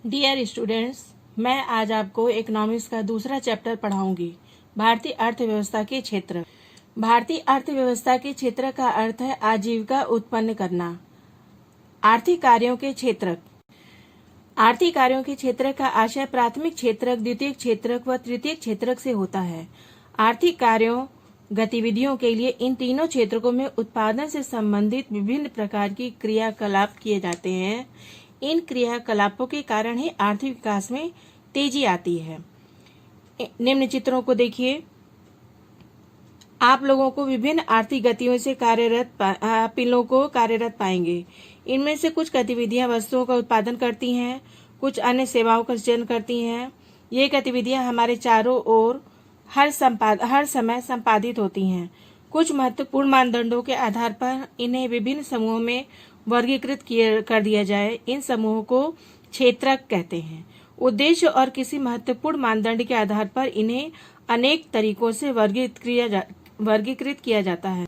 Dear students, मैं आज आपको इकोनॉमिक्स का दूसरा चैप्टर पढ़ाऊंगी। भारतीय अर्थव्यवस्था के क्षेत्र। भारतीय अर्थव्यवस्था के क्षेत्र का अर्थ है आजीविका उत्पन्न करना। आर्थिक कार्यों के क्षेत्रक। आर्थिक कार्यों के क्षेत्र का आशय प्राथमिक क्षेत्रक, द्वितीयक क्षेत्रक व तृतीयक क्षेत्रक से होता है। आर्थिक कार्यों गतिविधियों के लिए इन तीनों क्षेत्रकों में उत्पादन से संबंधित विभिन्न प्रकार की क्रियाकलाप किए जाते हैं। इन क्रियाकलापों के कारण ही आर्थिक विकास में तेजी आती है। निम्न चित्रों को देखिए। आप लोगों को विभिन्न आर्थिक गतियों से कार्यरत पाएंगे। इनमें से कुछ गतिविधियां वस्तुओं का उत्पादन करती हैं, कुछ अन्य सेवाओं का सृजन करती हैं। ये गतिविधियां हमारे चारों ओर हर समय संपादित होती हैं। कुछ महत्वपूर्ण मानदंडों के आधार पर इन्हें विभिन्न समूहों में वर्गीकृत कर दिया जाए। इन समूहों को क्षेत्रक कहते हैं। उद्देश्य और किसी महत्वपूर्ण मानदंड के आधार पर इन्हें अनेक तरीकों से वर्गीकृत किया जाता है।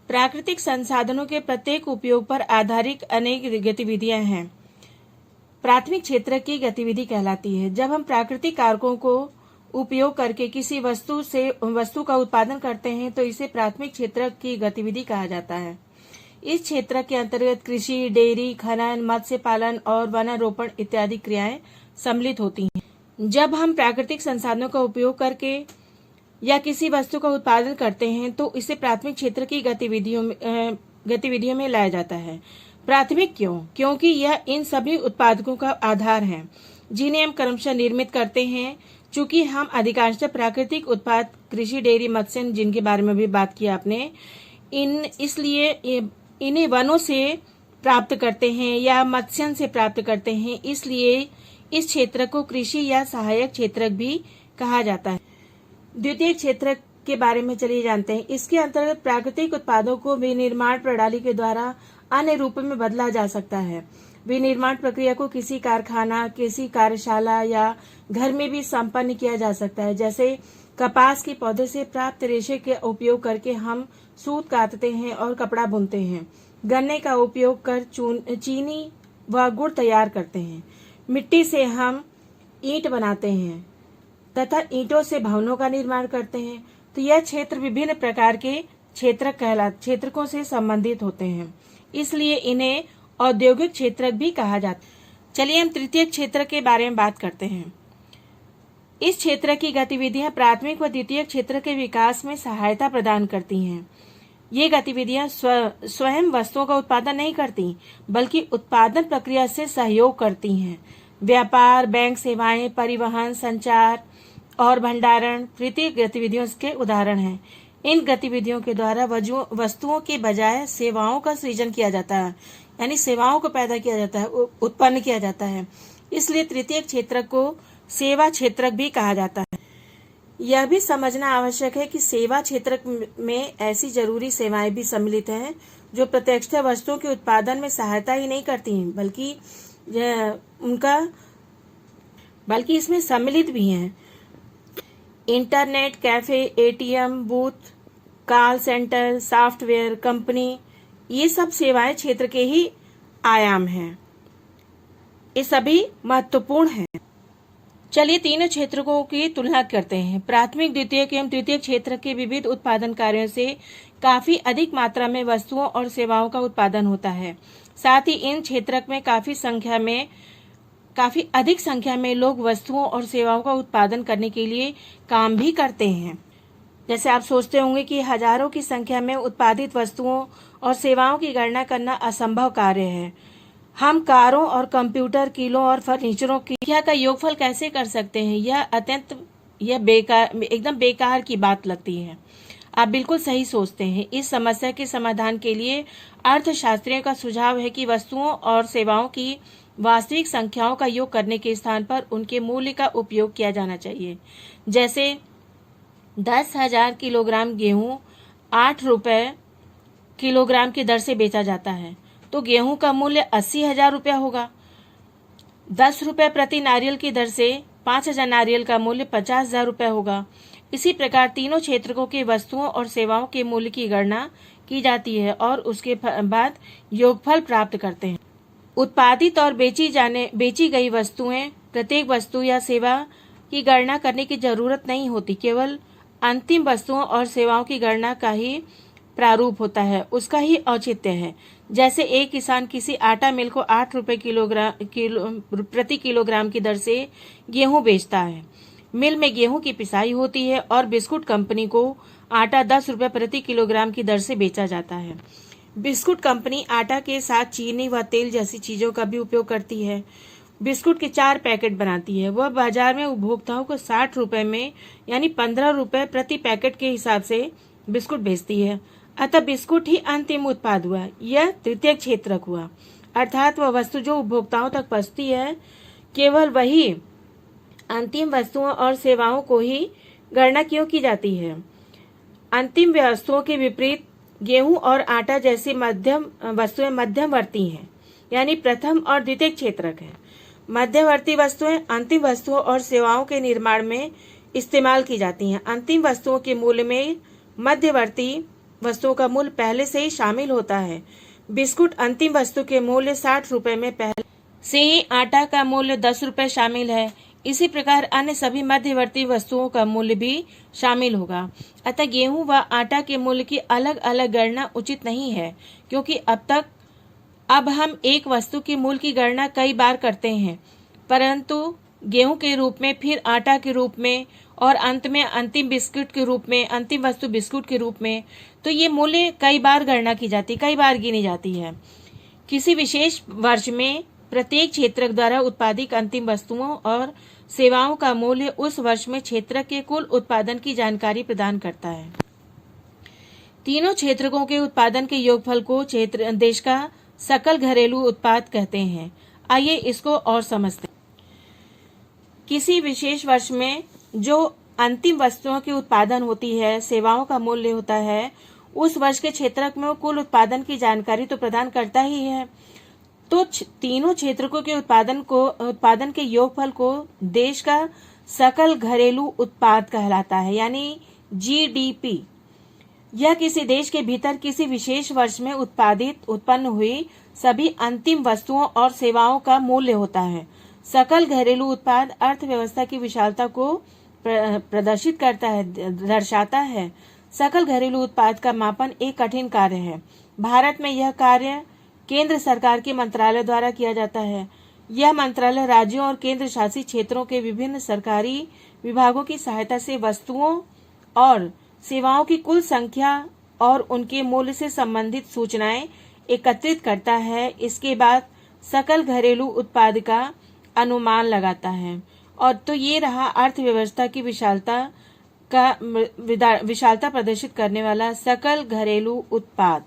प्राकृतिक संसाधनों के प्रत्येक उपयोग पर आधारित अनेक गतिविधियां हैं। प्राथमिक क्षेत्र की गतिविधि कहलाती है। जब हम प्राकृतिक कारकों को उपयोग करके किसी वस्तु का उत्पादन करते हैं तो इसे प्राथमिक क्षेत्र की गतिविधि कहा जाता है। इस क्षेत्र के अंतर्गत कृषि, डेयरी, खनन, मत्स्य पालन और वनारोपण इत्यादि क्रियाएं सम्मिलित होती हैं। जब हम प्राकृतिक संसाधनों का उपयोग करके या किसी वस्तु का उत्पादन करते हैं तो इसे प्राथमिक क्षेत्र की गतिविधियों में लाया जाता है। प्राथमिक क्यों? क्योंकि यह इन सभी उत्पादकों का आधार है जिन्हें हम क्रमशः निर्मित करते हैं। चूंकि हम अधिकांशतः प्राकृतिक उत्पाद कृषि, डेयरी, मत्स्य, जिनके बारे में भी बात की आपने, इसलिए इन्हें वनों से प्राप्त करते हैं या मत्स्य से प्राप्त करते हैं, इसलिए इस क्षेत्र को कृषि या सहायक क्षेत्र भी कहा जाता है। द्वितीय क्षेत्र के बारे में चलिए जानते हैं। इसके अंतर्गत प्राकृतिक उत्पादों को विनिर्माण प्रणाली के द्वारा अन्य रूपों में बदला जा सकता है। विनिर्माण प्रक्रिया को किसी कारखाना, किसी कार्यशाला या घर में भी संपन्न किया जा सकता है। जैसे कपास के पौधे से प्राप्त रेशे के उपयोग करके हम सूत काटते हैं और कपड़ा बुनते हैं। गन्ने का उपयोग कर चीनी व गुड़ तैयार करते हैं। मिट्टी से हम ईंट बनाते हैं तथा ईंटों से भवनों का निर्माण करते हैं। तो यह क्षेत्र विभिन्न प्रकार के क्षेत्रकों से संबंधित होते हैं, इसलिए इन्हें औद्योगिक क्षेत्र भी कहा जाता है। चलिए हम तृतीय क्षेत्र के बारे में बात करते हैं। इस क्षेत्र की गतिविधियां प्राथमिक व द्वितीय क्षेत्र के विकास में सहायता प्रदान करती हैं। ये गतिविधियां स्वयं वस्तुओं का उत्पादन नहीं करती, बल्कि उत्पादन प्रक्रिया से सहयोग करती हैं। व्यापार, बैंक सेवाएं, परिवहन, संचार और भंडारण तृतीय गतिविधियों के उदाहरण हैं। इन गतिविधियों के द्वारा वस्तुओं के बजाय सेवाओं का सृजन किया जाता है, यानी सेवाओं को पैदा किया जाता है, उत्पन्न किया जाता है। इसलिए तृतीय क्षेत्र को सेवा क्षेत्र भी कहा जाता है। यह भी समझना आवश्यक है कि सेवा क्षेत्र में ऐसी जरूरी सेवाएं भी सम्मिलित हैं जो प्रत्यक्षतः वस्तुओं के उत्पादन में सहायता ही नहीं करती हैं, बल्कि इसमें सम्मिलित भी हैं। Internet cafe, ATM booth, call centre, software company, ये सब सेवाएं क्षेत्र के ही आयाम हैं। ये सभी महत्वपूर्ण हैं। चलिए तीनों क्षेत्रों की तुलना करते हैं। प्राथमिक, द्वितीयक एवं तृतीय क्षेत्र के विविध उत्पादन कार्यों से काफी अधिक मात्रा में वस्तुओं और सेवाओं का उत्पादन होता है। साथ ही इन क्षेत्र में काफी अधिक संख्या में लोग वस्तुओं और सेवाओं का उत्पादन करने के लिए काम भी करते हैं। जैसे आप सोचते होंगे कि हजारों की संख्या में उत्पादित वस्तुओं और सेवाओं की गणना करना असंभव कार्य है। हम कारों और कंप्यूटर, किलों और फर्नीचरों की संख्या का योगफल कैसे कर सकते हैं? यह एकदम बेकार की बात लगती है। आप बिल्कुल सही सोचते हैं। इस समस्या के समाधान के लिए अर्थशास्त्रियों का सुझाव है कि वस्तुओं और सेवाओं की वास्तविक संख्याओं का योग करने के स्थान पर उनके मूल्य का उपयोग किया जाना चाहिए। जैसे 10,000 किलोग्राम गेहूं 8 रुपए किलोग्राम की दर से बेचा जाता है, तो गेहूं का मूल्य 80,000 रुपया होगा। 10 रुपए प्रति नारियल की दर से 5,000 नारियल का मूल्य 50,000 रुपया होगा। इसी प्रकार तीनों क्षेत्रकों के वस्तुओं और सेवाओं के मूल्य की गणना की जाती है और उसके बाद योगफल प्राप्त करते हैं। उत्पादित और बेची गई वस्तुएं, प्रत्येक वस्तु या सेवा की गणना करने की जरूरत नहीं होती, केवल अंतिम वस्तुओं और सेवाओं की गणना का ही प्रारूप होता है, उसका ही औचित्य है। जैसे एक किसान किसी आटा मिल को 8 रुपए प्रति किलोग्राम की दर से गेहूं बेचता है। मिल में गेहूं की पिसाई होती है और बिस्कुट कंपनी को आटा 10 रुपए प्रति किलोग्राम की दर से बेचा जाता है। बिस्कुट कंपनी आटा के साथ चीनी व तेल जैसी चीजों का भी उपयोग करती है। बिस्कुट के 4 पैकेट बनाती है। वह बाजार में उपभोक्ताओं को 60 रुपए में यानी 15 रुपए प्रति पैकेट के हिसाब से बिस्कुट बेचती है। अतः बिस्कुट ही अंतिम उत्पाद हुआ, यह तृतीयक क्षेत्रक हुआ। अर्थात वह वस्तु जो उपभोक्ताओं तक पहुंचती है, केवल वही अंतिम वस्तुओं और सेवाओं को ही गणना क्यों की जाती है। अंतिम वस्तुओं के विपरीत गेहूं और आटा जैसी मध्यम वस्तुएं मध्यवर्ती हैं, यानी प्रथम और द्वितीय क्षेत्रक है। मध्यवर्ती वस्तुएं अंतिम वस्तुओं और सेवाओं के निर्माण में इस्तेमाल की जाती हैं। अंतिम वस्तुओं के मूल्य में मध्यवर्ती वस्तुओं का मूल्य पहले से ही शामिल होता है। बिस्कुट अंतिम वस्तु के मूल्य 60 रुपए में पहले से ही आटा का मूल्य 10 रुपए शामिल है। इसी प्रकार अन्य सभी मध्यवर्ती वस्तुओं का मूल्य भी शामिल होगा। अतः गेहूं व आटा के मूल्य की अलग अलग गणना उचित नहीं है, क्योंकि अब हम एक वस्तु की मूल्य की गणना कई बार करते हैं, परंतु गेहूं के रूप में, फिर आटा के रूप में और अंत में अंतिम बिस्कुट के रूप में, अंतिम वस्तु बिस्कुट के रूप में। तो ये मूल्य कई बार गणना की जाती, कई बार गिनी जाती है। किसी विशेष वर्ष में प्रत्येक क्षेत्रक द्वारा उत्पादित अंतिम वस्तुओं और सेवाओं का मूल्य उस वर्ष में क्षेत्रक के कुल उत्पादन की जानकारी प्रदान करता है। तीनों क्षेत्रकों के उत्पादन के योगफल को देश का सकल घरेलू उत्पाद कहते हैं। आइए इसको और समझते हैं। किसी विशेष वर्ष में जो अंतिम वस्तुओं की उत्पादन होती है, सेवाओं का मूल्य होता है, उस वर्ष के क्षेत्रक में कुल उत्पादन की जानकारी तो प्रदान करता ही है। तो तीनों क्षेत्रकों के उत्पादन के योगफल को देश का सकल घरेलू उत्पाद कहलाता है, यानी जीडीपी। यह किसी देश के भीतर किसी विशेष वर्ष में उत्पन्न हुई सभी अंतिम वस्तुओं और सेवाओं का मूल्य होता है। सकल घरेलू उत्पाद अर्थव्यवस्था की विशालता को प्रदर्शित करता है, दर्शाता है। सकल घरेलू उत्पाद का मापन एक कठिन कार्य है। भारत में यह कार्य केंद्र सरकार के मंत्रालय द्वारा किया जाता है। यह मंत्रालय राज्यों और केंद्र शासित क्षेत्रों के विभिन्न सरकारी विभागों की सहायता से वस्तुओं और सेवाओं की कुल संख्या और उनके मूल्य से संबंधित सूचनाएं एकत्रित करता है। इसके बाद सकल घरेलू उत्पाद का अनुमान लगाता है। और तो ये रहा अर्थव्यवस्था की विशालता प्रदर्शित करने वाला सकल घरेलू उत्पाद।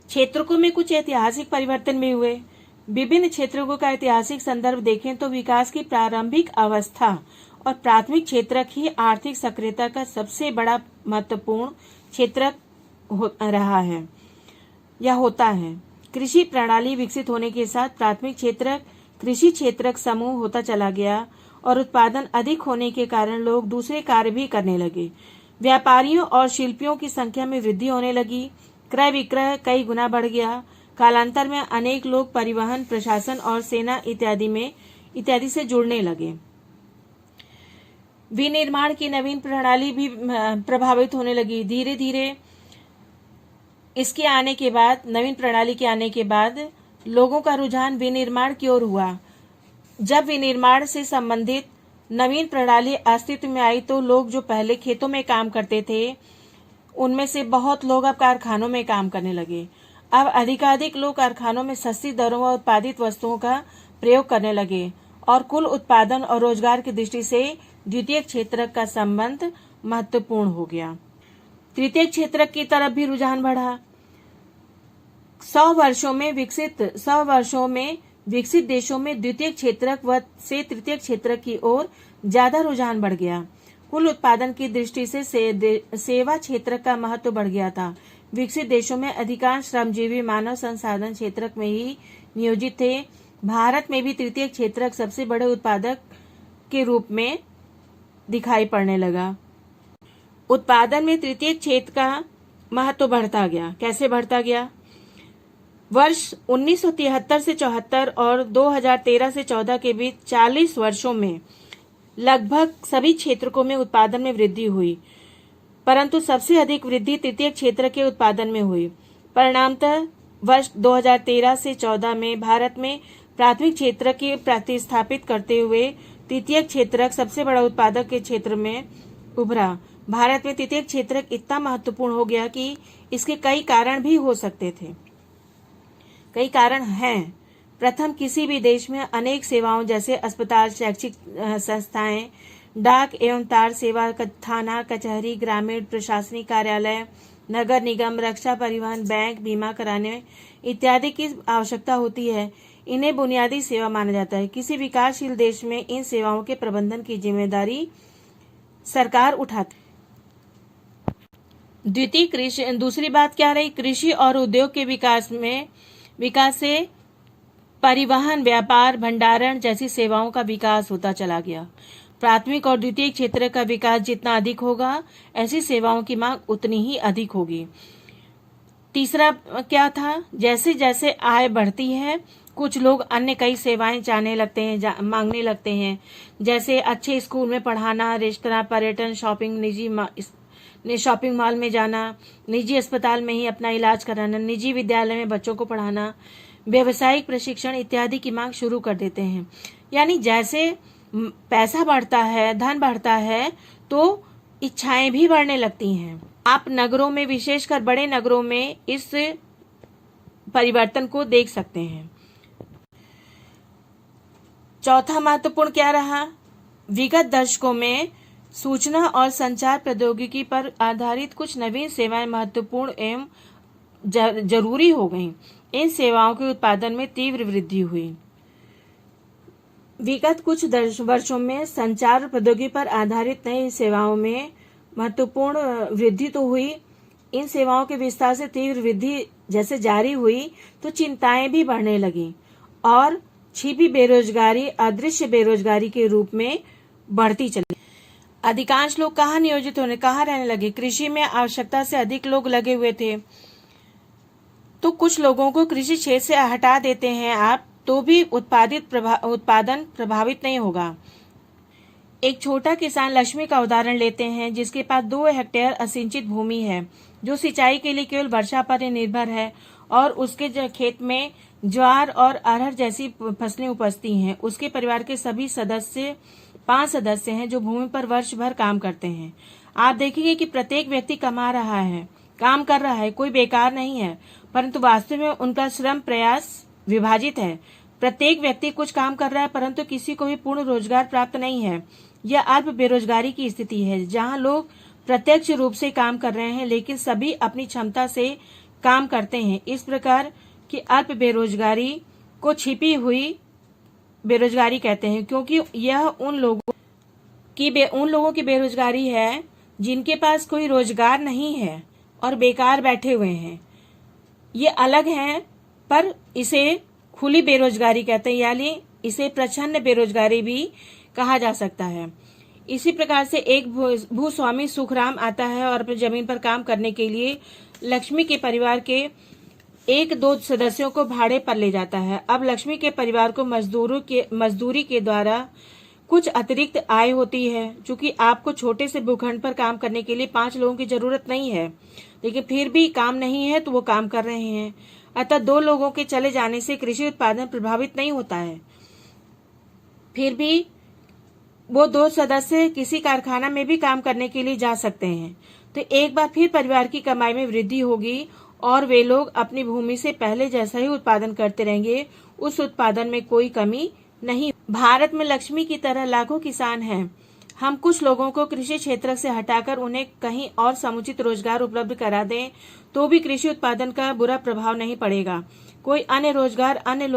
क्षेत्रकों में कुछ ऐतिहासिक परिवर्तन भी हुए। विभिन्न क्षेत्रों का ऐतिहासिक संदर्भ देखें तो विकास की प्रारंभिक अवस्था और प्राथमिक क्षेत्रक ही आर्थिक सक्रियता का सबसे बड़ा महत्वपूर्ण क्षेत्रक रहा है या होता है। कृषि प्रणाली विकसित होने के साथ प्राथमिक क्षेत्रक कृषि क्षेत्रक समूह होता चला गया और उत्पादन अधिक होने के कारण लोग दूसरे कार्य भी करने लगे। व्यापारियों और शिल्पियों की संख्या में वृद्धि होने लगी। क्रय विक्रय कई गुना बढ़ गया। कालांतर में अनेक लोग परिवहन, प्रशासन और सेना इत्यादि से जुड़ने लगे। विनिर्माण की नवीन प्रणाली भी प्रभावित होने लगी। धीरे धीरे नवीन प्रणाली के आने के बाद लोगों का रुझान विनिर्माण की ओर हुआ। जब विनिर्माण से संबंधित नवीन प्रणाली अस्तित्व में आई तो लोग जो पहले खेतों में काम करते थे, उनमें से बहुत लोग अब कारखानों में काम करने लगे। अब अधिकाधिक लोग कारखानों में सस्ती दरों व उत्पादित वस्तुओं का प्रयोग करने लगे और कुल उत्पादन और रोजगार की दृष्टि से द्वितीय क्षेत्रक का संबंध महत्वपूर्ण हो गया। तृतीय क्षेत्रक की तरफ भी रुझान बढ़ा। 100 वर्षों में विकसित देशों में द्वितीय क्षेत्रक से तृतीय क्षेत्रक की ओर ज्यादा रुझान बढ़ गया। कुल उत्पादन की दृष्टि से सेवा क्षेत्रक का महत्व बढ़ गया था। विकसित देशों में अधिकांश श्रमजीवी मानव संसाधन क्षेत्रक में ही नियोजित थे। भारत में भी तृतीय क्षेत्रक सबसे बड़े उत्पादक के रूप में दिखाई पड़ने लगा। उत्पादन में तृतीय क्षेत्र का महत्व बढ़ता गया। कैसे बढ़ता गया? वर्ष 1973 से 74 और 2013 से 14 के बीच 40 वर्षों में लगभग सभी क्षेत्रों में उत्पादन में वृद्धि हुई, परंतु सबसे अधिक वृद्धि तृतीय क्षेत्र के उत्पादन में हुई। परिणामतः वर्ष 2013 से 14 में भारत में प्राथमिक क्षेत्र की प्रतिस्थापित करते हुए तृतीय क्षेत्र सबसे बड़ा उत्पादक के क्षेत्र में उभरा। भारत में तृतीय क्षेत्र इतना महत्वपूर्ण हो गया कि इसके कई कारण भी हो सकते थे। कई कारण हैं। प्रथम, किसी भी देश में अनेक सेवाओं जैसे अस्पताल, शैक्षिक संस्थाएं, डाक एवं तार सेवा, थाना, कचहरी, ग्रामीण प्रशासनिक कार्यालय, नगर निगम, रक्षा, परिवहन, बैंक, बीमा कराने इत्यादि की आवश्यकता होती है। इन्हें बुनियादी सेवा माना जाता है। किसी विकासशील देश में इन सेवाओं के प्रबंधन की जिम्मेदारी सरकार उठाती। दूसरी बात क्या रही? कृषि और उद्योग के विकास से परिवहन, व्यापार, भंडारण जैसी सेवाओं का विकास होता चला गया। प्राथमिक और द्वितीय क्षेत्र का विकास जितना अधिक होगा, ऐसी सेवाओं की मांग उतनी ही अधिक होगी। तीसरा क्या था? जैसे जैसे आय बढ़ती है, कुछ लोग अन्य कई सेवाएं चाहने लगते हैं, मांगने लगते हैं, जैसे अच्छे स्कूल में पढ़ाना, रेस्तरां, पर्यटन, शॉपिंग मॉल में जाना, निजी अस्पताल में ही अपना इलाज कराना, निजी विद्यालय में बच्चों को पढ़ाना, व्यावसायिक प्रशिक्षण इत्यादि की मांग शुरू कर देते हैं। यानी जैसे पैसा बढ़ता है, धन बढ़ता है, तो इच्छाएं भी बढ़ने लगती हैं। आप नगरों में, विशेषकर बड़े नगरों में इस परिवर्तन को देख सकते हैं। चौथा महत्वपूर्ण क्या रहा? विगत दशकों में सूचना और संचार प्रौद्योगिकी पर आधारित कुछ नवीन सेवाएं महत्वपूर्ण एवं जरूरी हो गईं। इन सेवाओं के उत्पादन में तीव्र वृद्धि हुई। विगत कुछ वर्षों में संचार प्रौद्योगिकी पर आधारित नई सेवाओं में महत्वपूर्ण वृद्धि तो हुई। इन सेवाओं के विस्तार से तीव्र वृद्धि जैसे जारी हुई, तो चिंताएं भी बढ़ने लगी और छिपी बेरोजगारी अदृश्य बेरोजगारी के रूप में बढ़ती चली। अधिकांश लोग कहाँ नियोजित होने, कहाँ रहने लगे? कृषि में आवश्यकता से अधिक लोग लगे हुए थे, तो कुछ लोगों को कृषि क्षेत्र से हटा देते हैं आप, तो भी उत्पादन प्रभावित नहीं होगा। एक छोटा किसान लक्ष्मी का उदाहरण लेते हैं, जिसके पास 2 हेक्टेयर असिंचित भूमि है, जो सिंचाई के लिए केवल वर्षा पर निर्भर है, और उसके खेत में ज्वार और अरहर जैसी फसलें उपजती हैं। उसके परिवार के सभी 5 सदस्य हैं जो भूमि पर वर्ष भर काम करते हैं। आप देखेंगे कि प्रत्येक व्यक्ति कमा रहा है, काम कर रहा है, कोई बेकार नहीं है, परंतु वास्तव में उनका श्रम प्रयास विभाजित है। प्रत्येक व्यक्ति कुछ काम कर रहा है, परंतु किसी को भी पूर्ण रोजगार प्राप्त नहीं है। यह अल्प बेरोजगारी की स्थिति है, जहां लोग प्रत्यक्ष रूप से काम कर रहे हैं, लेकिन सभी अपनी क्षमता से काम करते हैं। इस प्रकार की अल्प बेरोजगारी को छिपी हुई बेरोजगारी कहते हैं, क्योंकि यह उन लोगों की बेरोजगारी है जिनके पास कोई रोजगार नहीं है और बेकार बैठे हुए हैं। ये अलग है, पर इसे खुली बेरोजगारी कहते हैं, यानी इसे प्रच्छन्न बेरोजगारी भी कहा जा सकता है। इसी प्रकार से एक भूस्वामी सुखराम आता है और अपनी जमीन पर काम करने के लिए लक्ष्मी के परिवार के 1-2 सदस्यों को भाड़े पर ले जाता है। अब लक्ष्मी के परिवार को मजदूरी के द्वारा कुछ अतिरिक्त आय होती है। चूंकि आपको छोटे से भूखंड पर काम करने के लिए 5 लोगों की जरूरत नहीं है, लेकिन फिर भी काम नहीं है तो वो काम कर रहे हैं। अतः 2 लोगों के चले जाने से कृषि उत्पादन प्रभावित नहीं होता है। फिर भी वो 2 सदस्य किसी कारखाना में भी काम करने के लिए जा सकते हैं। तो एक बार फिर परिवार की कमाई में वृद्धि होगी और वे लोग अपनी भूमि से पहले जैसा ही उत्पादन करते रहेंगे। उस उत्पादन में कोई कमी नहीं। भारत में लक्ष्मी की तरह लाखों किसान हैं। हम कुछ लोगों को कृषि क्षेत्र से हटाकर उन्हें कहीं और समुचित रोजगार उपलब्ध करा दें, तो भी कृषि उत्पादन का बुरा प्रभाव नहीं पड़ेगा। कोई अन्य रोजगार अन्य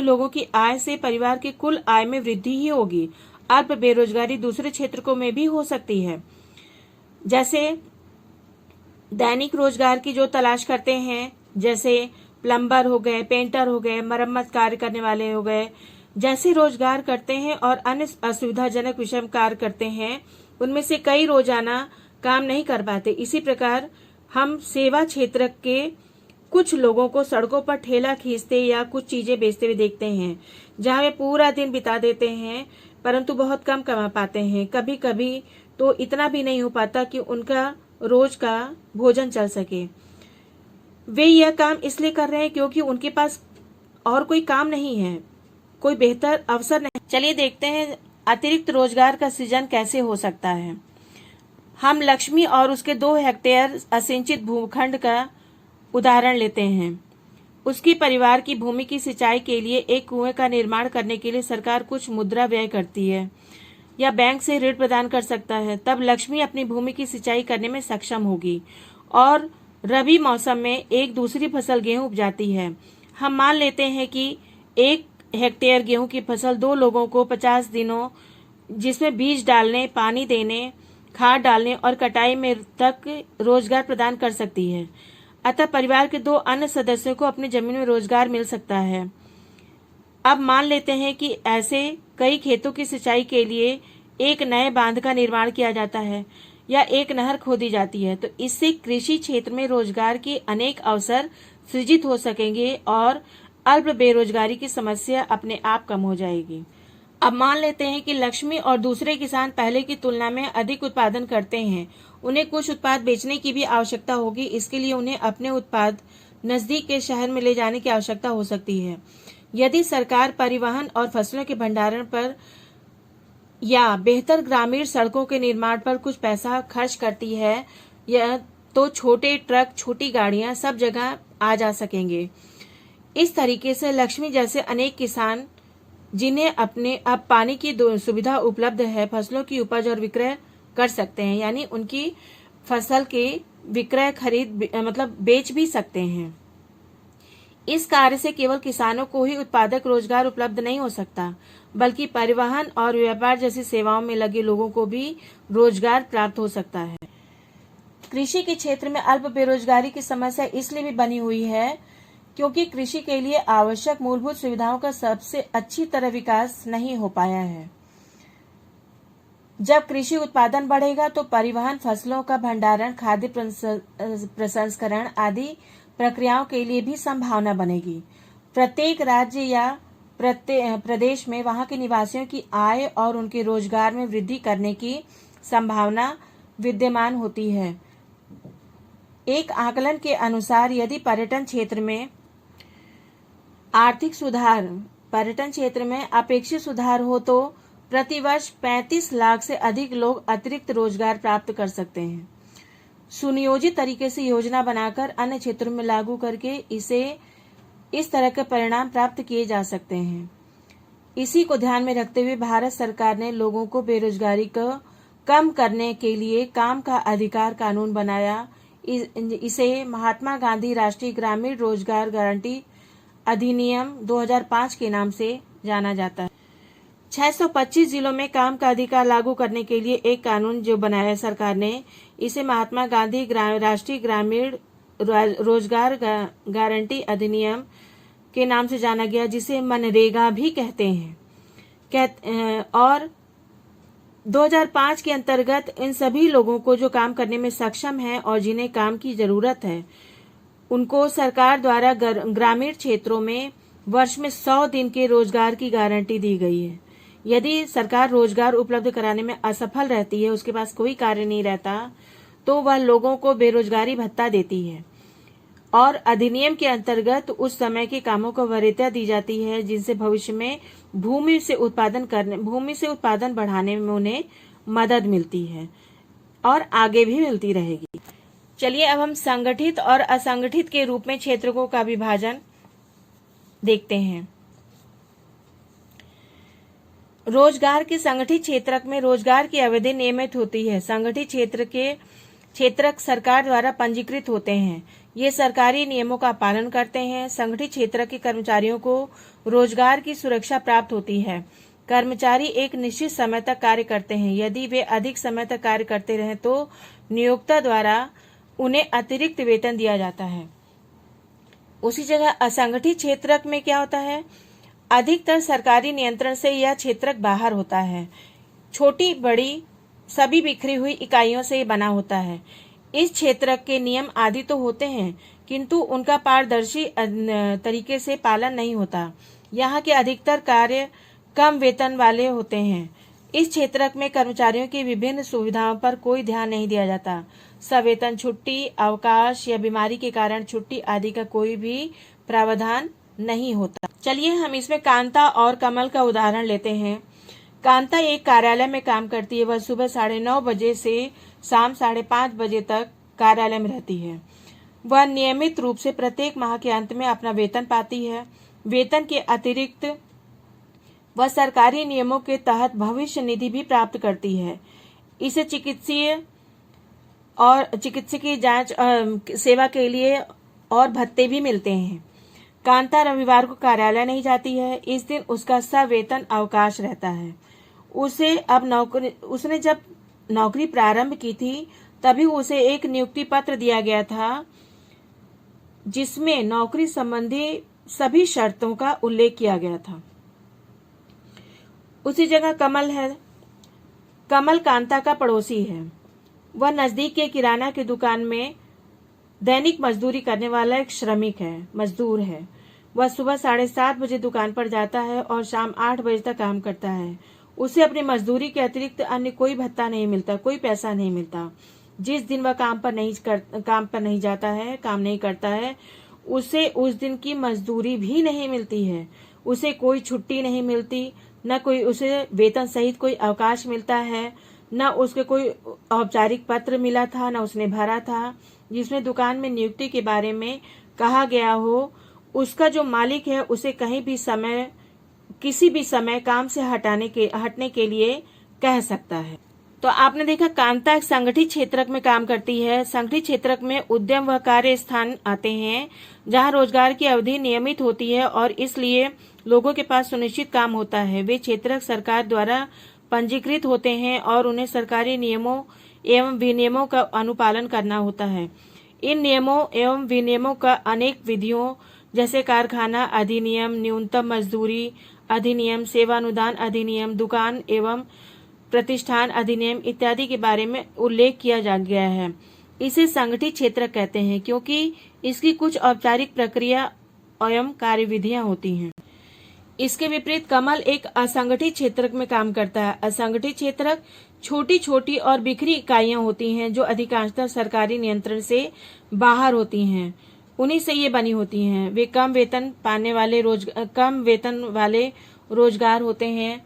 लोगों की आय से परिवार की कुल आय में वृद्धि ही होगी। अल्प बेरोजगारी दूसरे क्षेत्रों में भी हो सकती है, जैसे दैनिक रोजगार की जो तलाश करते हैं, जैसे प्लम्बर हो गए, पेंटर हो गए, मरम्मत कार्य करने वाले हो गए, जैसे रोजगार करते हैं और अन्य असुविधाजनक विषम कार्य करते हैं, उनमें से कई रोजाना काम नहीं कर पाते। इसी प्रकार हम सेवा क्षेत्र के कुछ लोगों को सड़कों पर ठेला खींचते या कुछ चीजें बेचते हुए देखते हैं, जहां वे पूरा दिन बिता देते हैं परंतु बहुत कम कमा पाते हैं। कभी कभी तो इतना भी नहीं हो पाता कि उनका रोज का भोजन चल सके। वे यह काम इसलिए कर रहे हैं क्योंकि उनके पास और कोई काम नहीं है, कोई बेहतर अवसर नहीं। चलिए देखते हैं अतिरिक्त रोजगार का सृजन कैसे हो सकता है। हम लक्ष्मी और उसके 2 हेक्टेयर असिंचित भूखंड का उदाहरण लेते हैं। उसकी परिवार की भूमि की सिंचाई के लिए एक कुएं का निर्माण करने के लिए सरकार कुछ मुद्रा व्यय करती है या बैंक से ऋण प्रदान कर सकता है। तब लक्ष्मी अपनी भूमि की सिंचाई करने में सक्षम होगी और रबी मौसम में एक दूसरी फसल गेहूं उपजाती है। हम मान लेते हैं कि 1 हेक्टेयर गेहूं की फसल 2 लोगों को 50 दिनों, जिसमें बीज डालने, पानी देने, खाद डालने और कटाई में तक रोजगार प्रदान कर सकती है। अतः परिवार के 2 अन्य सदस्यों को अपनी जमीन में रोजगार मिल सकता है। अब मान लेते हैं कि ऐसे कई खेतों की सिंचाई के लिए एक नए बांध का निर्माण किया जाता है या एक नहर खोदी जाती है, तो इससे कृषि क्षेत्र में रोजगार के अनेक अवसर सृजित हो सकेंगे और अल्प बेरोजगारी की समस्या अपने आप कम हो जाएगी। अब मान लेते हैं कि लक्ष्मी और दूसरे किसान पहले की तुलना में अधिक उत्पादन करते हैं। उन्हें कुछ उत्पाद बेचने की भी आवश्यकता होगी। इसके लिए उन्हें अपने उत्पाद नजदीक के शहर में ले जाने की आवश्यकता हो सकती है। यदि सरकार परिवहन और फसलों के भंडारण पर या बेहतर ग्रामीण सड़कों के निर्माण पर कुछ पैसा खर्च करती है, या तो छोटे ट्रक, छोटी गाड़ियां सब जगह आ जा सकेंगे। इस तरीके से लक्ष्मी जैसे अनेक किसान जिन्हें अपने अब पानी की सुविधा उपलब्ध है, फसलों की उपज और विक्रय कर सकते हैं, यानी उनकी फसल के विक्रय खरीद मतलब बेच भी सकते हैं। इस कार्य से केवल किसानों को ही उत्पादक रोजगार उपलब्ध नहीं हो सकता, बल्कि परिवहन और व्यापार जैसी सेवाओं में लगे लोगों को भी रोजगार प्राप्त हो सकता है। कृषि के क्षेत्र में अल्प बेरोजगारी की समस्या इसलिए भी बनी हुई है क्योंकि कृषि के लिए आवश्यक मूलभूत सुविधाओं का सबसे अच्छी तरह विकास नहीं हो पाया है। जब कृषि उत्पादन बढ़ेगा तो परिवहन, फसलों का भंडारण, खाद्य प्रसंस्करण आदि प्रक्रियाओं के लिए भी संभावना बनेगी। प्रत्येक राज्य या प्रदेश में वहां के निवासियों की आय और उनके रोजगार में वृद्धि करने की संभावना विद्यमान होती है। एक आकलन के अनुसार यदि पर्यटन क्षेत्र में अपेक्षित सुधार हो तो प्रतिवर्ष 35 लाख से अधिक लोग अतिरिक्त रोजगार प्राप्त कर सकते हैं। सुनियोजित तरीके से योजना बनाकर अन्य क्षेत्रों में लागू करके इस तरह के परिणाम प्राप्त किए जा सकते हैं। इसी को ध्यान में रखते हुए भारत सरकार ने लोगों को बेरोजगारी को कम करने के लिए काम का अधिकार कानून बनाया। इसे महात्मा गांधी राष्ट्रीय ग्रामीण रोजगार गारंटी अधिनियम 2005 के नाम से जाना जाता है। 625 जिलों में काम का अधिकार लागू करने के लिए एक कानून जो बनाया सरकार ने, इसे महात्मा गांधी राष्ट्रीय ग्रामीण रोजगार गारंटी अधिनियम के नाम से जाना गया, जिसे मनरेगा भी कहते हैं। और 2005 के अंतर्गत इन सभी लोगों को जो काम करने में सक्षम हैं और जिन्हें काम की जरूरत है, उनको सरकार द्वारा ग्रामीण क्षेत्रों में वर्ष में 100 दिन के रोजगार की गारंटी दी गई है। यदि सरकार रोजगार उपलब्ध कराने में असफल रहती है, उसके पास कोई कार्य नहीं रहता, तो वह लोगों को बेरोजगारी भत्ता देती है और अधिनियम के अंतर्गत उस समय के कामों को वरीयता दी जाती है जिनसे भविष्य में भूमि से उत्पादन बढ़ाने में उन्हें मदद मिलती है और आगे भी मिलती रहेगी। चलिए अब हम संगठित और असंगठित के रूप में क्षेत्रों का विभाजन देखते हैं। रोजगार के संगठित क्षेत्र में रोजगार की अवधि नियमित होती है। संगठित क्षेत्र के क्षेत्रक सरकार द्वारा पंजीकृत होते हैं। ये सरकारी नियमों का पालन करते हैं। संगठित क्षेत्र के कर्मचारियों को रोजगार की सुरक्षा प्राप्त होती है। कर्मचारी एक निश्चित समय तक कार्य करते हैं। यदि वे अधिक समय तक कार्य करते रहें तो नियोक्ता द्वारा उन्हें अतिरिक्त वेतन दिया जाता है। उसी जगह असंगठित क्षेत्र में क्या होता है, अधिकतर सरकारी नियंत्रण से यह क्षेत्र बाहर होता है। छोटी बड़ी सभी बिखरी हुई इकाइयों से बना होता है। इस क्षेत्र के नियम आदि तो होते हैं, किंतु उनका पारदर्शी तरीके से पालन नहीं होता। यहाँ के अधिकतर कार्य कम वेतन वाले होते हैं। इस क्षेत्र में कर्मचारियों की विभिन्न सुविधाओं पर कोई ध्यान नहीं दिया जाता। सवेतन छुट्टी, अवकाश या बीमारी के कारण छुट्टी आदि का कोई भी प्रावधान नहीं होता। चलिए हम इसमें कांता और कमल का उदाहरण लेते हैं। कांता एक कार्यालय में काम करती है। वह सुबह 9:30 बजे से शाम 5:30 बजे तक कार्यालय में रहती है। वह नियमित रूप से प्रत्येक माह के अंत में अपना वेतन पाती है। वेतन के अतिरिक्त वह सरकारी नियमों के तहत भविष्य निधि भी प्राप्त करती है। इसे चिकित्सकीय जांच सेवा के लिए और भत्ते भी मिलते हैं। कांता रविवार को कार्यालय नहीं जाती है। इस दिन उसका सवेतन अवकाश रहता है। उसने जब नौकरी प्रारंभ की थी तभी उसे एक नियुक्ति पत्र दिया गया था, जिसमें नौकरी संबंधी सभी शर्तों का उल्लेख किया गया था। उसी जगह कमल है। कमल कांता का पड़ोसी है। वह नजदीक के किराना की दुकान में दैनिक मजदूरी करने वाला एक मजदूर है। वह सुबह 7:30 बजे दुकान पर जाता है और शाम 8 बजे तक काम करता है। उसे अपनी मजदूरी के अतिरिक्त अन्य कोई भत्ता नहीं मिलता, कोई पैसा नहीं मिलता। जिस दिन वह काम नहीं करता है, उसे उस दिन की मजदूरी भी नहीं मिलती है। उसे कोई छुट्टी नहीं मिलती, न कोई उसे वेतन सहित कोई अवकाश मिलता है, न उसके कोई औपचारिक पत्र मिला था, न उसने भरा था जिसमें दुकान में नियुक्ति के बारे में कहा गया हो। उसका जो मालिक है उसे किसी भी समय काम से हटने के लिए कह सकता है। तो आपने देखा कांता एक संगठित क्षेत्र में काम करती है। संगठित क्षेत्र में उद्यम व कार्य स्थान आते हैं जहां रोजगार की अवधि नियमित होती है और इसलिए लोगों के पास सुनिश्चित काम होता है। वे क्षेत्र सरकार द्वारा पंजीकृत होते हैं और उन्हें सरकारी नियमों एवं विनियमों का अनुपालन करना होता है। इन नियमों एवं विनियमों का अनेक विधियों जैसे कारखाना अधिनियम, न्यूनतम मजदूरी अधिनियम, सेवानुदान अधिनियम, दुकान एवं प्रतिष्ठान अधिनियम इत्यादि के बारे में उल्लेख किया जा गया है। इसे संगठित क्षेत्र कहते हैं क्योंकि इसकी कुछ औपचारिक प्रक्रिया एवं कार्यविधियां होती हैं। इसके विपरीत कमल एक असंगठित क्षेत्र में काम करता है। असंगठित क्षेत्र छोटी छोटी और बिखरी इकाइयां होती हैं जो अधिकांशतः सरकारी नियंत्रण से बाहर होती हैं। उन्हीं से ये बनी होती हैं। वे कम वेतन वाले रोजगार होते हैं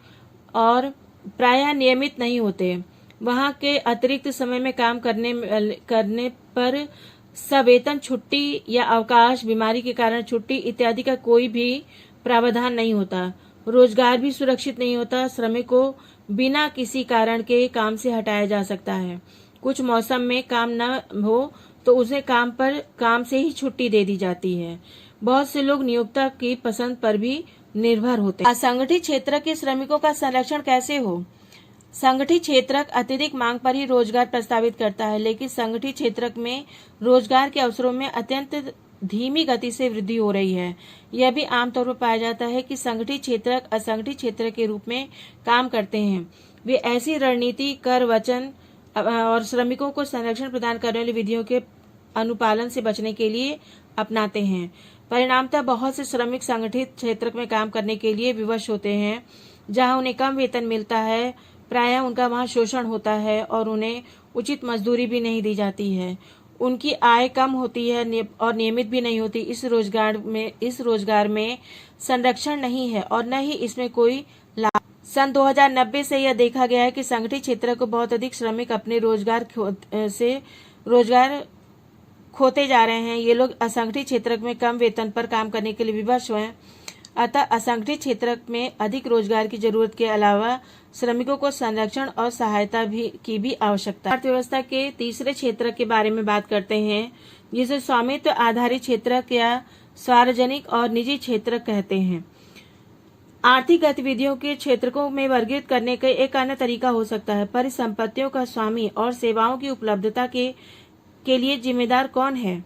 और प्रायः नियमित नहीं होते। वहां के अतिरिक्त समय में काम करने पर सवेतन छुट्टी या अवकाश, बीमारी के कारण छुट्टी इत्यादि का कोई भी प्रावधान नहीं होता। रोजगार भी सुरक्षित नहीं होता। श्रमिक को बिना किसी कारण के काम से हटाया जा सकता है। कुछ मौसम में काम न हो तो उसे काम से ही छुट्टी दे दी जाती है। बहुत से लोग नियोक्ता की पसंद पर भी निर्भर होते हैं। असंगठित क्षेत्र के श्रमिकों का संरक्षण कैसे हो? संगठित क्षेत्र अत्यधिक मांग पर ही रोजगार प्रस्तावित करता है, लेकिन संगठित क्षेत्र में रोजगार के अवसरों में अत्यंत धीमी गति से वृद्धि हो रही है। यह भी आमतौर पर पाया जाता है कि संगठित क्षेत्र असंगठित क्षेत्र के रूप में काम करते हैं। वे ऐसी रणनीति, कर, वचन और श्रमिकों को संरक्षण प्रदान करने वाली विधियों के अनुपालन से बचने के लिए अपनाते हैं। परिणामतः बहुत से श्रमिक संगठित क्षेत्र में काम करने के लिए विवश होते हैं जहां उन्हें कम वेतन मिलता है। प्रायः उनका वहां शोषण होता है और उन्हें उचित मजदूरी भी नहीं दी जाती है। उनकी आय कम होती है और नियमित भी नहीं होती। इस रोजगार में संरक्षण नहीं है और न ही इसमें कोई लाभ। सन 2090 से यह देखा गया है कि संगठित क्षेत्र को बहुत अधिक श्रमिक अपने रोजगार खोते जा रहे हैं। ये लोग असंगठित क्षेत्र में कम वेतन पर काम करने के लिए विवश हैं। अतः असंगठित क्षेत्र में अधिक रोजगार की जरूरत के अलावा श्रमिकों को संरक्षण और सहायता की भी आवश्यकता है। अर्थव्यवस्था के तीसरे क्षेत्र के बारे में बात करते हैं, जिसे स्वामित्व आधारित क्षेत्र या सार्वजनिक और निजी क्षेत्र कहते हैं। आर्थिक गतिविधियों के क्षेत्रों में वर्गीकृत करने का एक अन्य तरीका हो सकता है परिसंपत्तियों का स्वामी और सेवाओं की उपलब्धता के लिए जिम्मेदार कौन है।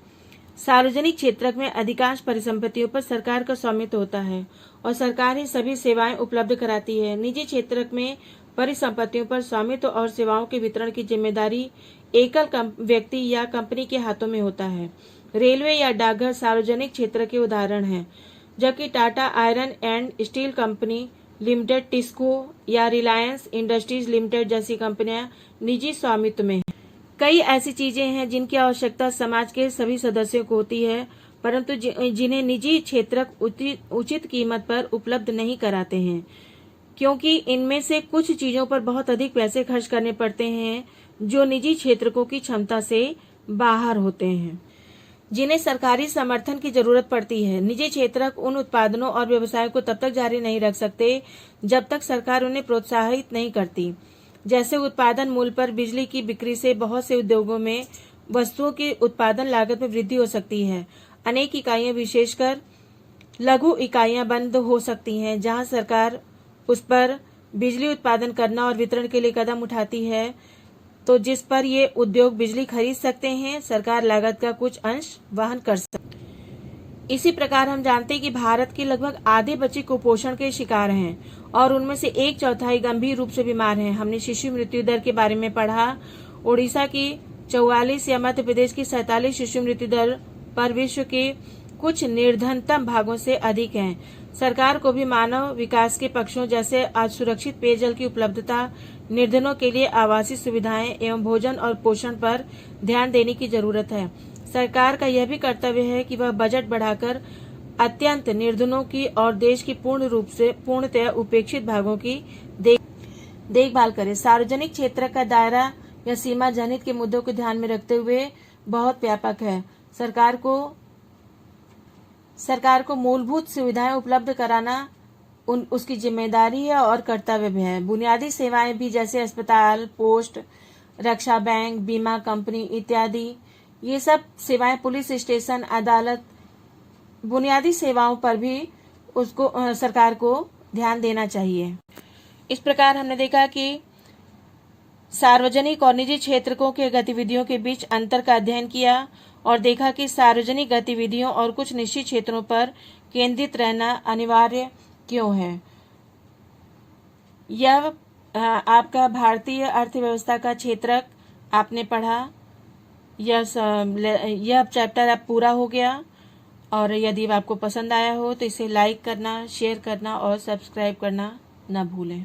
सार्वजनिक क्षेत्र में अधिकांश परिसंपत्तियों पर सरकार का स्वामित्व होता है और सरकार ही सभी सेवाएं उपलब्ध कराती है। निजी क्षेत्र में परिसंपत्तियों पर स्वामित्व और सेवाओं के वितरण की जिम्मेदारी एकल व्यक्ति या कंपनी के हाथों में होता है। रेलवे या डाकघर सार्वजनिक क्षेत्र के उदाहरण हैं, जबकि Tata iron and steel company limited, TISCO या रिलायंस इंडस्ट्रीज लिमिटेड जैसी कंपनियां निजी स्वामित्व में हैं। कई ऐसी चीजें हैं जिनकी आवश्यकता समाज के सभी सदस्यों को होती है, परंतु जिन्हें निजी क्षेत्रक उचित कीमत पर उपलब्ध नहीं कराते हैं, क्योंकि इनमें से कुछ चीजों पर बहुत अधिक पैसे खर्च करने पड़ते हैं जो निजी क्षेत्रकों की क्षमता से बाहर होते हैं, जिन्हें सरकारी समर्थन की जरूरत पड़ती है। निजी क्षेत्रक उन उत्पादनों और व्यवसायों को तब तक जारी नहीं रख सकते जब तक सरकार उन्हें प्रोत्साहित नहीं करती। जैसे उत्पादन मूल्य पर बिजली की बिक्री से बहुत से उद्योगों में वस्तुओं की उत्पादन लागत में वृद्धि हो सकती है। अनेक इकाइयां, विशेषकर लघु इकाइयां बंद हो सकती हैं, जहां सरकार उस पर बिजली उत्पादन करना और वितरण के लिए कदम उठाती है, तो जिस पर ये उद्योग बिजली खरीद सकते हैं, सरकार लागत का कुछ अंश वहन कर सकती है। इसी प्रकार हम जानते हैं कि भारत के लगभग आधे बच्चे कुपोषण के शिकार हैं और उनमें से 1/4 गंभीर रूप से बीमार हैं। हमने शिशु मृत्यु दर के बारे में पढ़ा। ओडिशा की 44 या मध्य प्रदेश की 47 शिशु मृत्यु दर पर विश्व के कुछ निर्धनतम भागों से अधिक है। सरकार को भी मानव विकास के पक्षों जैसे आज सुरक्षित पेयजल की उपलब्धता, निर्धनों के लिए आवासीय सुविधाएं एवं भोजन और पोषण पर ध्यान देने की जरूरत है। सरकार का यह भी कर्तव्य है कि वह बजट बढ़ाकर अत्यंत निर्धनों की और देश की पूर्णतः उपेक्षित भागों की देखभाल करे। सार्वजनिक क्षेत्र का दायरा या सीमा जनहित के मुद्दों को ध्यान में रखते हुए बहुत व्यापक है। सरकार को मूलभूत सुविधाएं उपलब्ध कराना उसकी जिम्मेदारी है और कर्तव्य भी है। बुनियादी सेवाएं भी जैसे अस्पताल, पोस्ट, रक्षा बैंक, बीमा कंपनी इत्यादि, ये सब सेवाएं, पुलिस स्टेशन, अदालत, बुनियादी सेवाओं पर भी सरकार को ध्यान देना चाहिए। इस प्रकार हमने देखा कि सार्वजनिक और निजी क्षेत्रकों के गतिविधियों के बीच अंतर का अध्ययन किया और देखा कि सार्वजनिक गतिविधियों और कुछ निश्चित क्षेत्रों पर केंद्रित रहना अनिवार्य क्यों है। यह आपका भारतीय अर्थव्यवस्था का क्षेत्रक आपने पढ़ा। यह चैप्टर अब पूरा हो गया और यदि आपको पसंद आया हो तो इसे लाइक करना, शेयर करना और सब्सक्राइब करना न भूलें।